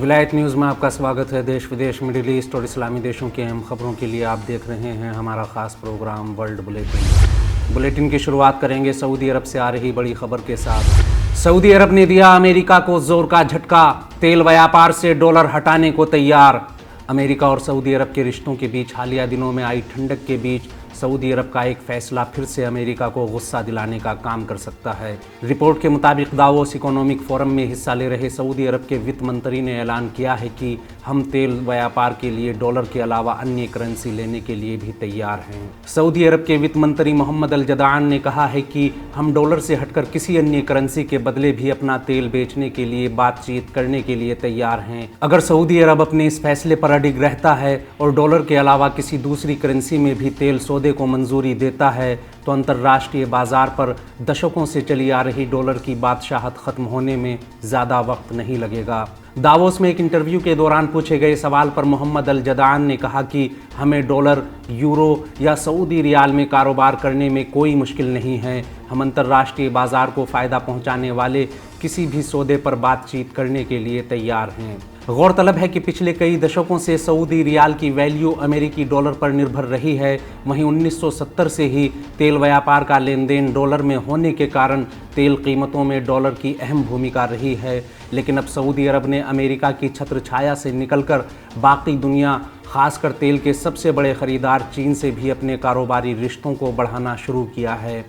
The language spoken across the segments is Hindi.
विलायत न्यूज़ में आपका स्वागत है। देश विदेश, मिडिल ईस्ट और इस्लामी देशों की अहम खबरों के लिए आप देख रहे हैं हमारा ख़ास प्रोग्राम वर्ल्ड बुलेटिन। बुलेटिन की शुरुआत करेंगे सऊदी अरब से आ रही बड़ी खबर के साथ। सऊदी अरब ने दिया अमेरिका को जोर का झटका, तेल व्यापार से डॉलर हटाने को तैयार। अमेरिका और सऊदी अरब के रिश्तों के बीच हालिया दिनों में आई ठंडक के बीच सऊदी अरब का एक फैसला फिर से अमेरिका को गुस्सा दिलाने का काम कर सकता है। रिपोर्ट के मुताबिक दावोस इकोनॉमिक फोरम में हिस्सा ले रहे सऊदी अरब के वित्त मंत्री ने ऐलान किया है कि हम तेल व्यापार के लिए डॉलर के अलावा अन्य करेंसी लेने के लिए भी तैयार हैं। सऊदी अरब के वित्त मंत्री मोहम्मद अल जदान ने कहा है कि हम डॉलर से हटकर किसी अन्य करेंसी के बदले भी अपना तेल बेचने के लिए बातचीत करने के लिए तैयार हैं। अगर सऊदी अरब अपने इस फैसले पर अडिग रहता है और डॉलर के अलावा किसी दूसरी करेंसी में भी तेल सौदे को मंजूरी देता है तो अंतर्राष्ट्रीय बाजार पर दशकों से चली आ रही डॉलर की बादशाहत खत्म होने में ज़्यादा वक्त नहीं लगेगा। दावोस में एक इंटरव्यू के दौरान पूछे गए सवाल पर मोहम्मद अल जदान ने कहा कि हमें डॉलर, यूरो या सऊदी रियाल में कारोबार करने में कोई मुश्किल नहीं है। हम अंतर्राष्ट्रीय बाजार को फ़ायदा पहुंचाने वाले किसी भी सौदे पर बातचीत करने के लिए तैयार हैं। गौरतलब है कि पिछले कई दशकों से सऊदी रियाल की वैल्यू अमेरिकी डॉलर पर निर्भर रही है। वहीं 1970 से ही तेल व्यापार का लेन देन डॉलर में होने के कारण तेल कीमतों में डॉलर की अहम भूमिका रही है। लेकिन अब सऊदी अरब ने अमेरिका की छत्र छाया से निकलकर बाकी दुनिया, खासकर तेल के सबसे बड़े खरीदार चीन से भी अपने कारोबारी रिश्तों को बढ़ाना शुरू किया है।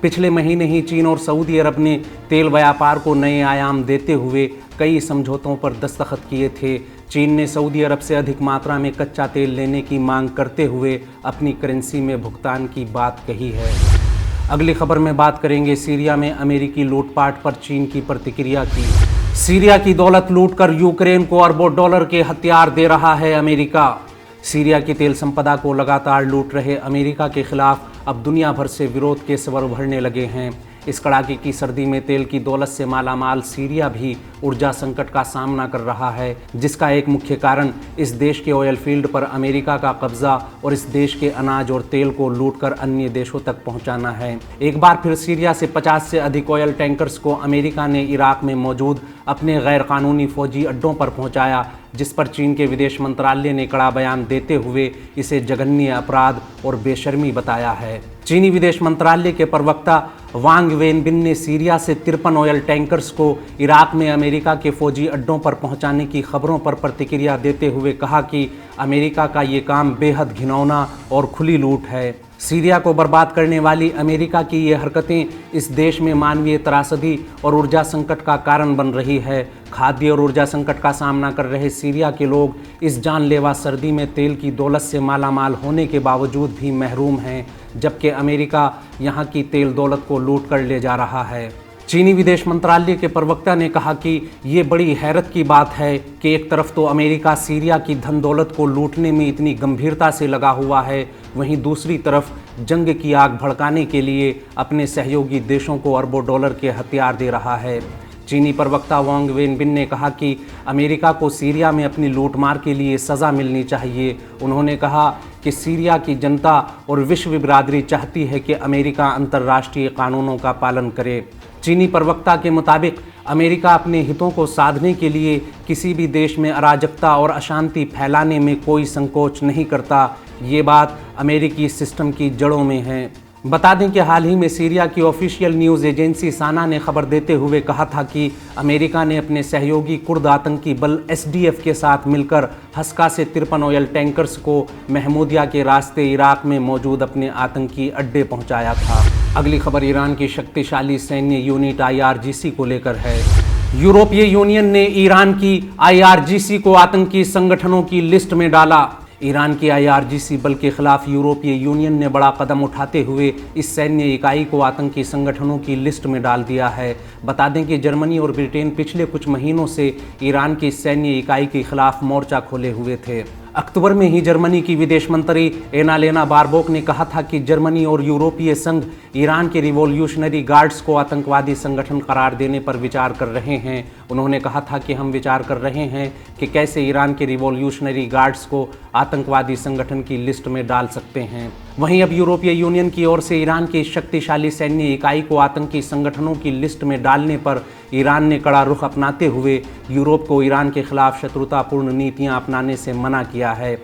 पिछले महीने ही चीन और सऊदी अरब ने तेल व्यापार को नए आयाम देते हुए कई समझौतों पर दस्तखत किए थे। चीन ने सऊदी अरब से अधिक मात्रा में कच्चा तेल लेने की मांग करते हुए अपनी करेंसी में भुगतान की बात कही है। अगली खबर में बात करेंगे सीरिया में अमेरिकी लूटपाट पर चीन की प्रतिक्रिया की। सीरिया की दौलत लूटकर यूक्रेन को अरबों डॉलर के हथियार दे रहा है अमेरिका। सीरिया की तेल संपदा को लगातार लूट रहे अमेरिका के खिलाफ अब दुनिया भर से विरोध के स्वर उभरने लगे हैं। इस कड़ाके की सर्दी में तेल की दौलत से मालामाल सीरिया भी ऊर्जा संकट का सामना कर रहा है, जिसका एक मुख्य कारण इस देश के ऑयल फील्ड पर अमेरिका का कब्जा और इस देश के अनाज और तेल को लूटकर अन्य देशों तक पहुंचाना है। एक बार फिर सीरिया से 50 से अधिक ऑयल टैंकर्स को अमेरिका ने इराक में मौजूद अपने गैर कानूनी फौजी अड्डों पर पहुंचाया, जिस पर चीन के विदेश मंत्रालय ने कड़ा बयान देते हुए इसे जघन्य अपराध और बेशर्मी बताया है। चीनी विदेश मंत्रालय के प्रवक्ता वांग वेनबिन ने सीरिया से 53 ऑयल टैंकर्स को इराक में अमेरिका के फौजी अड्डों पर पहुंचाने की खबरों पर प्रतिक्रिया देते हुए कहा कि अमेरिका का ये काम बेहद घिनौना और खुली लूट है। सीरिया को बर्बाद करने वाली अमेरिका की ये हरकतें इस देश में मानवीय त्रासदी और ऊर्जा संकट का कारण बन रही है। खाद्य और ऊर्जा संकट का सामना कर रहे सीरिया के लोग इस जानलेवा सर्दी में तेल की दौलत से मालामाल होने के बावजूद भी महरूम हैं, जबकि अमेरिका यहाँ की तेल दौलत को लूट कर ले जा रहा है। चीनी विदेश मंत्रालय के प्रवक्ता ने कहा कि ये बड़ी हैरत की बात है कि एक तरफ तो अमेरिका सीरिया की धन दौलत को लूटने में इतनी गंभीरता से लगा हुआ है, वहीं दूसरी तरफ जंग की आग भड़काने के लिए अपने सहयोगी देशों को अरबों डॉलर के हथियार दे रहा है। चीनी प्रवक्ता वांग वेनबिन ने कहा कि अमेरिका को सीरिया में अपनी लूटमार के लिए सज़ा मिलनी चाहिए। उन्होंने कहा कि सीरिया की जनता और विश्व बिरादरी चाहती है कि अमेरिका अंतर्राष्ट्रीय कानूनों का पालन करे। चीनी प्रवक्ता के मुताबिक अमेरिका अपने हितों को साधने के लिए किसी भी देश में अराजकता और अशांति फैलाने में कोई संकोच नहीं करता। ये बात अमेरिकी सिस्टम की जड़ों में है। बता दें कि हाल ही में सीरिया की ऑफिशियल न्यूज़ एजेंसी साना ने खबर देते हुए कहा था कि अमेरिका ने अपने सहयोगी कुर्द आतंकी बल SDF के साथ मिलकर हस्का से 53 ऑयल टैंकर्स को महमूदिया के रास्ते इराक में मौजूद अपने आतंकी अड्डे पहुंचाया था। अगली खबर ईरान की शक्तिशाली सैन्य यूनिट IRGC को लेकर है। यूरोपीय यूनियन ने ईरान की IRGC को आतंकी संगठनों की लिस्ट में डाला। ईरान की IRGC बल के खिलाफ यूरोपीय यूनियन ने बड़ा कदम उठाते हुए इस सैन्य इकाई को आतंकी संगठनों की लिस्ट में डाल दिया है। बता दें कि जर्मनी और ब्रिटेन पिछले कुछ महीनों से ईरान की सैन्य इकाई के खिलाफ मोर्चा खोले हुए थे। अक्टूबर में ही जर्मनी की विदेश मंत्री एनालेना बारबोक ने कहा था कि जर्मनी और यूरोपीय संघ ईरान के रिवॉल्यूशनरी गार्ड्स को आतंकवादी संगठन करार देने पर विचार कर रहे हैं। उन्होंने कहा था कि हम विचार कर रहे हैं कि कैसे ईरान के रिवॉल्यूशनरी गार्ड्स को आतंकवादी संगठन की लिस्ट में डाल सकते हैं। वहीं अब यूरोपीय यूनियन की ओर से ईरान की शक्तिशाली सैन्य इकाई को आतंकी संगठनों की लिस्ट में डालने पर ईरान ने कड़ा रुख अपनाते हुए यूरोप को ईरान के खिलाफ शत्रुतापूर्ण नीतियां अपनाने से मना किया है।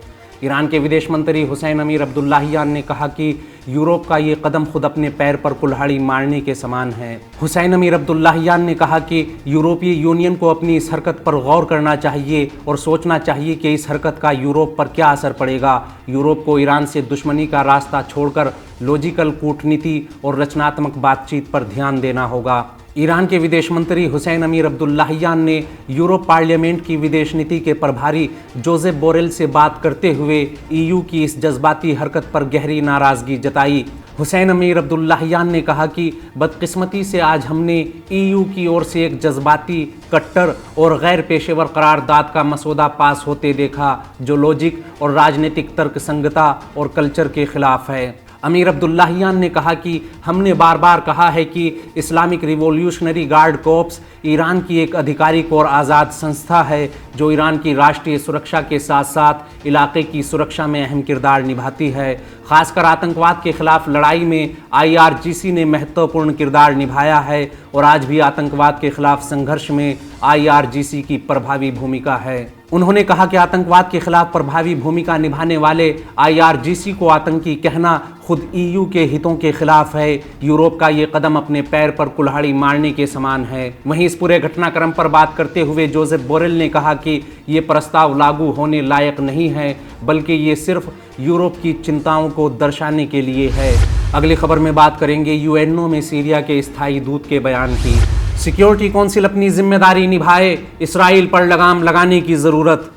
ईरान के विदेश मंत्री हुसैन अमीर अब्दुल्लाहियान ने कहा कि यूरोप का ये कदम खुद अपने पैर पर कुल्हाड़ी मारने के समान है। हुसैन अमीर अब्दुल्लाहियान ने कहा कि यूरोपीय यूनियन को अपनी इस हरकत पर गौर करना चाहिए और सोचना चाहिए कि इस हरकत का यूरोप पर क्या असर पड़ेगा। यूरोप को ईरान से दुश्मनी का रास्ता छोड़कर लॉजिकल कूटनीति और रचनात्मक बातचीत पर ध्यान देना होगा। ईरान के विदेश मंत्री हुसैन अमीर अब्दुल्लाहियान ने यूरोप पार्लियामेंट की विदेश नीति के प्रभारी जोसेफ बोरेल से बात करते हुए ईयू की इस जज्बाती हरकत पर गहरी नाराज़गी जताई। हुसैन अमीर अब्दुल्लाहियान ने कहा कि बदकिस्मती से आज हमने ईयू की ओर से एक जज्बाती, कट्टर और गैर पेशेवर करारदाद का मसौदा पास होते देखा जो लॉजिक और राजनीतिक तर्कसंगता और कल्चर के खिलाफ है। अमीर अब्दुल्लाहियान ने कहा कि हमने बार बार कहा है कि Islamic revolutionary guard corpse Iran की एक आधिकारिक और आज़ाद संस्था है जो ईरान की राष्ट्रीय सुरक्षा के साथ साथ इलाके की सुरक्षा में अहम किरदार निभाती है। खासकर आतंकवाद के खिलाफ लड़ाई में IRGC ने महत्वपूर्ण किरदार निभाया है और आज भी आतंकवाद के खिलाफ संघर्ष में IRGC की प्रभावी भूमिका है। उन्होंने कहा कि आतंकवाद के खिलाफ प्रभावी भूमिका निभाने वाले IRGC को आतंकी कहना खुद EU के हितों के खिलाफ है। यूरोप का ये कदम अपने पैर पर कुल्हाड़ी मारने के समान है। वहीं इस पूरे घटनाक्रम पर बात करते हुए जोसेफ बोरेल ने कहा कि ये प्रस्ताव लागू होने लायक नहीं है, बल्कि ये सिर्फ यूरोप की चिंताओं को दर्शाने के लिए है। अगली खबर में बात करेंगे UNO में सीरिया के स्थायी दूत के बयान की। सिक्योरिटी काउंसिल अपनी जिम्मेदारी निभाए, इसराइल पर लगाम लगाने की ज़रूरत।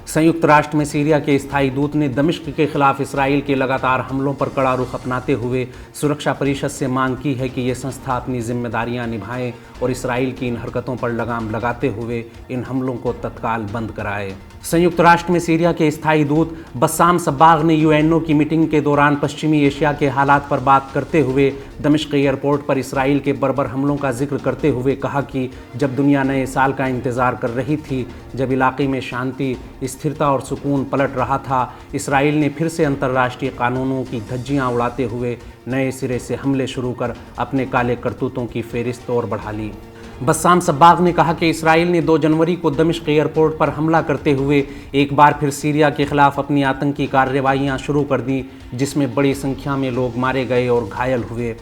संयुक्त राष्ट्र में सीरिया के स्थायी दूत ने दमिश्क के खिलाफ इसराइल के लगातार हमलों पर कड़ा रुख अपनाते हुए सुरक्षा परिषद से मांग की है कि ये संस्था अपनी जिम्मेदारियां निभाए और इसराइल की इन हरकतों पर लगाम लगाते हुए इन हमलों को तत्काल बंद कराए। संयुक्त राष्ट्र में सीरिया के स्थायी दूत बस्साम सब्बाग ने UNO की मीटिंग के दौरान पश्चिमी एशिया के हालात पर बात करते हुए दमिश्क एयरपोर्ट पर इसराइल के बर्बर हमलों का जिक्र करते हुए कहा कि जब दुनिया नए साल का इंतज़ार कर रही थी, जब इलाके में शांति, स्थिरता और सुकून पलट रहा था, इसराइल ने फिर से अंतर्राष्ट्रीय कानूनों की धज्जियां उड़ाते हुए नए सिरे से हमले शुरू कर अपने काले करतूतों की फेरिस्त और बढ़ा ली। बस्साम सब्बाग ने कहा कि इसराइल ने 2 जनवरी को दमिश्क एयरपोर्ट पर हमला करते हुए एक बार फिर सीरिया के खिलाफ अपनी आतंकी कार्रवाइयां शुरू कर दी, जिसमें बड़ी संख्या में लोग मारे गए और घायल हुए।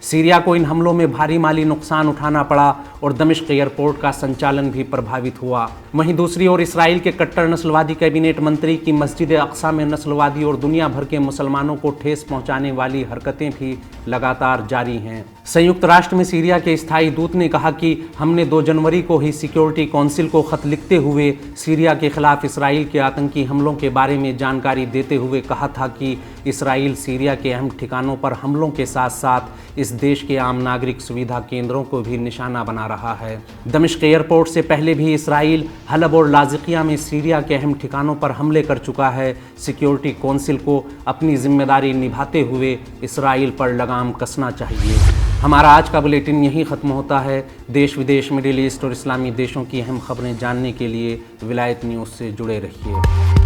सीरिया को इन हमलों में भारी माली नुकसान उठाना पड़ा और दमिश्क एयरपोर्ट का संचालन भी प्रभावित हुआ। वहीं दूसरी ओर इसराइल के कट्टर नस्लवादी कैबिनेट मंत्री की मस्जिद अक्सा में नस्लवादी और दुनिया भर के मुसलमानों को ठेस पहुंचाने वाली हरकतें भी लगातार जारी हैं। संयुक्त राष्ट्र में सीरिया के स्थायी दूत ने कहा कि हमने 2 जनवरी को ही सिक्योरिटी काउंसिल को खत लिखते हुए सीरिया के खिलाफ इसराइल के आतंकी हमलों के बारे में जानकारी देते हुए कहा था कि इसराइल सीरिया के अहम ठिकानों पर हमलों के साथ साथ इस देश के आम नागरिक सुविधा केंद्रों को भी निशाना बना रहा है। दमिश्क एयरपोर्ट से पहले भी इसराइल हलब और लाजिकिया में सीरिया के अहम ठिकानों पर हमले कर चुका है। सिक्योरिटी काउंसिल को अपनी जिम्मेदारी निभाते हुए इसराइल पर लगाम कसना चाहिए। हमारा आज का बुलेटिन यहीं ख़त्म होता है। देश विदेश, मिडिल ईस्ट और इस्लामी देशों की अहम खबरें जानने के लिए विलायत न्यूज़ से जुड़े रहिए।